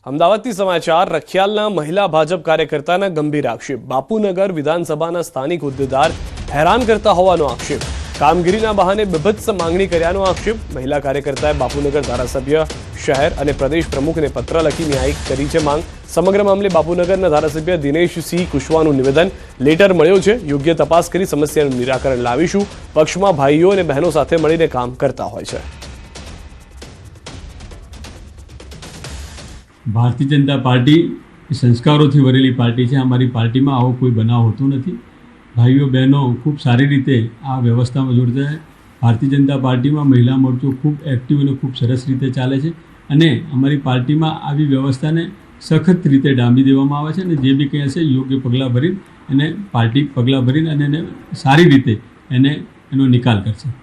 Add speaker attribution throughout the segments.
Speaker 1: અમદાવાદથી સમાચાર રખિયાલના મહિલા ભાજપ કાર્યકર્તાના ગંભીર આક્ષેપ બાપુનગર વિધાનસભાના સ્થાનિક હોદ્દેદાર હેરાન કરતા હોવાનો આક્ષેપ કામગીરીના બહાને બીભત્સ માંગણી કર્યાનો આક્ષેપ મહિલા કાર્યકર્તાએ બાપુનગર ધારાસભ્ય શહેર અને પ્રદેશ પ્રમુખને પત્ર લખી ન્યાયિક કરી છે માંગ સમગ્ર મામલે બાપુનગરના ધારાસભ્ય દિનેશસિંહ કુશવાનું નિવેદન લેટર મળ્યો છે યોગ્ય તપાસ કરી સમસ્યાનું નિરાકરણ લાવીશું પક્ષમાં ભાઈઓ અને બહેનો સાથે મળીને કામ કરતા હોય છે।
Speaker 2: भारतीय जनता पार्टी संस्कारों वरेली पार्टी है। अमरी पार्टी में आवो कोई बनाव होतो नहीं। भाईओ बहनों खूब सारी रीते आ व्यवस्था में जोड़ता है। भारतीय जनता पार्टी में महिला मोर्चो खूब एक्टिव और खूब सरस रीते चाले छे अने अमरी पार्टी में आवी व्यवस्था ने सखत रीते डांबी देवामां आवे छे। जे बी कहे छे योग्य पगला भरी एने पार्टी पगला भरी एने सारी रीते एनो निकाल करशे।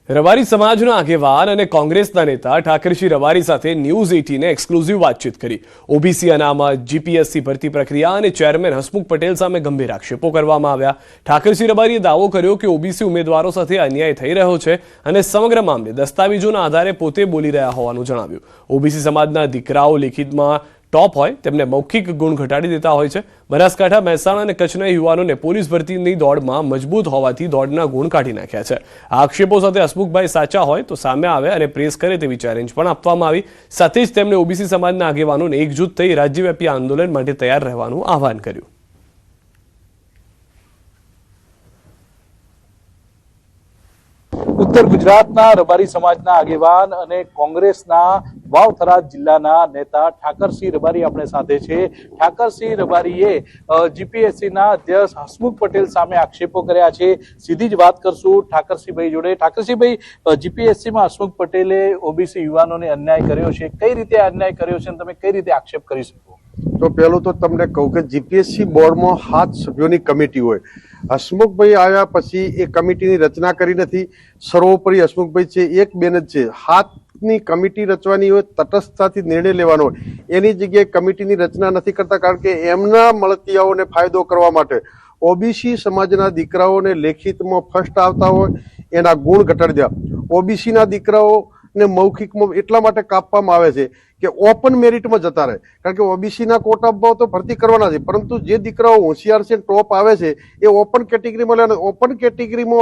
Speaker 1: रबारी समाजना आगेवान અને કોંગ્રેસના નેતા ઠાકરસિંહ રબારી સાથે ન્યૂઝ 18 એક્સક્લુઝિવ વાતચીત કરી। ઓબીસી અનામત જીપીએસસી ભરતી પ્રક્રિયા અને ચેરમેન હસમુખ પટેલ સામે ગંભીર આક્ષેપો કરવામાં આવ્યા। ઠાકરસિંહ રબારીએ દાવો કર્યો કે ઓબીસી ઉમેદવારો સાથે અન્યાય થઈ રહ્યો છે અને સમગ્ર મામલે દસ્તાવેજોના આધારે પોતે બોલી રહ્યા હોવાનું જણાવ્યું। ઓબીસી સમાજના દીકરાઓ લિખિતમાં टॉप होय तेमने मौखिक गुण घटाड़ी देता होय छे। बनासकांठा महेसाणा अने कच्छना युवानोने पोलीस भरतीनी दौड़मां मजबूत होवाथी दौड़ना गुण काढी नाख्या छे। आक्षेपो साथे हसमुखभाई साचा होय तो सामे आवे अने प्रेस करे तेवी चेलेंज पण आपवामां आवी। साथे ज तेमणे ओबीसी समाजना आगेवानोने एकजूथ थई राज्यव्यापी आंदोलन माटे तैयार रहेवानुं आह्वान कर्युं।
Speaker 3: उत्तर गुजरातना रबारी समाजना आगेवान अने कोंग्रेसना वावथरा जिल्लाना नेता ठाकरसिंह रबारी अपने साथे छे। ठाकरसिंह रबारीए जीपीएससीना अध्यक्ष हसमुख पटेल सामे आक्षेपो कर्या छे। सीधी ज वात करशुं ठाकरसिंहभाई जोडे। ठाकरसिंहभाई, जीपीएससीमां हसमुख पटेले ओबीसी युवानोने अन्याय कर्यो छे, कई रीते अन्याय कर्यो छे अने तमे कई रीते आक्षेप करी शको?
Speaker 4: तो पहलू तो तमने कहूं कि जीपीएससी बोर्ड में 7 सभ्योनी कमिटी होय। हसमुखभाई आव्या पछी ए कमिटीनी रचना करी नथी। सर्वोपरि हसमुखभाई छे एक बेन ज छे। 7 कमिटी रचवानी होय, तटस्थताथी निर्णय लेवानो होय, एनी जग्याए कमिटीनी रचना नथी करता कारण के एमना મળતિયાઓને फायदो करवा माटे ओबीसी समाजना दीकराओने लेखितमां फर्स्ट आवता होय एना गुण घटाडी देवा। ओबीसीना दीकराओ ने मौखिक में एटला माटे कापवामां आवे छे कि ओपन मेरिट में जता रहे कारण के ओबीसी ना कोटा भाव तो भर्ती करवाना छे परंतु जे दीकराओ होशियार छे टॉप आवे छे ए ओपन केटेगरी में ले ओपन केटेगरी में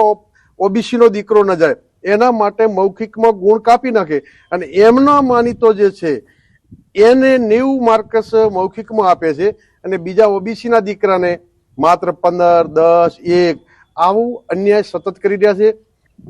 Speaker 4: ओबीसी नो दीकरो न जाए एना माटे मौखिक में गुण कापी नाखे अने एमनो मानीतो जे छे एने 90 मार्क्स मौखिक में आपे छे अने बीजा ओबीसी ना दीकराने मात्र 15, 10, 1 आवुं अन्याय सतत करी रह्या छे।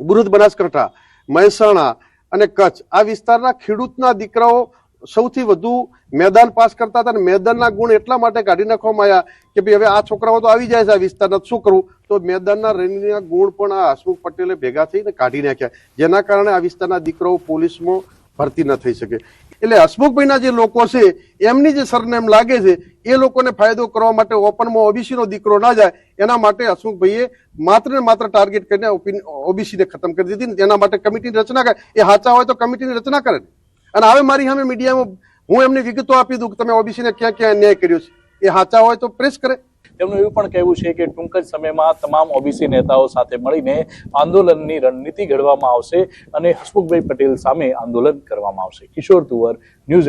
Speaker 4: बुरुज, बनासकांठा, महेसाणा અને કચ્છ આ વિસ્તારના ખેડૂતના દીકરાઓ સૌથી વધુ મેદાન પાસ કરતા હતા અને મેદાનના ગુણ એટલા માટે કાઢી નાખવામાં આવ્યા કે ભાઈ હવે આ છોકરાઓ તો આવી જાય છે આ વિસ્તારના શું કરવું તો મેદાનના રણીના ગુણ પણ આ હસમુખ પટેલે ભેગા થઈને કાઢી નાખ્યા જેના કારણે આ વિસ્તારના દીકરાઓ પોલીસમાં ભરતી ન થઈ શકે। એટલે હસમુખભાઈના જે લોકો છે એમની જે સરનેમ લાગે છે એ લોકોને ફાયદો કરવા માટે ઓપનમાં ઓબીસીનો દીકરો ના જાય એના માટે હસમુખભાઈએ માત્ર ને માત્ર ટાર્ગેટ કરીને ઓબીસીને ખતમ કરી દીધી ને એના માટે કમિટીની રચના કરે। એ સાચા હોય તો કમિટીની રચના કરે અને હવે મારી સામે મીડિયામાં હું એમને વિગતો આપી દઉં કે તમે ઓબીસીને ક્યાં ક્યાં અન્યાય કર્યો છે એ સાચા હોય તો પ્રેસ કરે।
Speaker 3: તેમનું એવું પણ કહેવું છે કે ટૂંક જ સમયમાં તમામ ઓબીસી નેતાઓ સાથે મળીને આંદોલનની રણનીતિ ઘડવામાં આવશે અને હસમુખભાઈ પટેલ સામે આંદોલન કરવામાં આવશે। કિશોર તુવર, ન્યૂઝ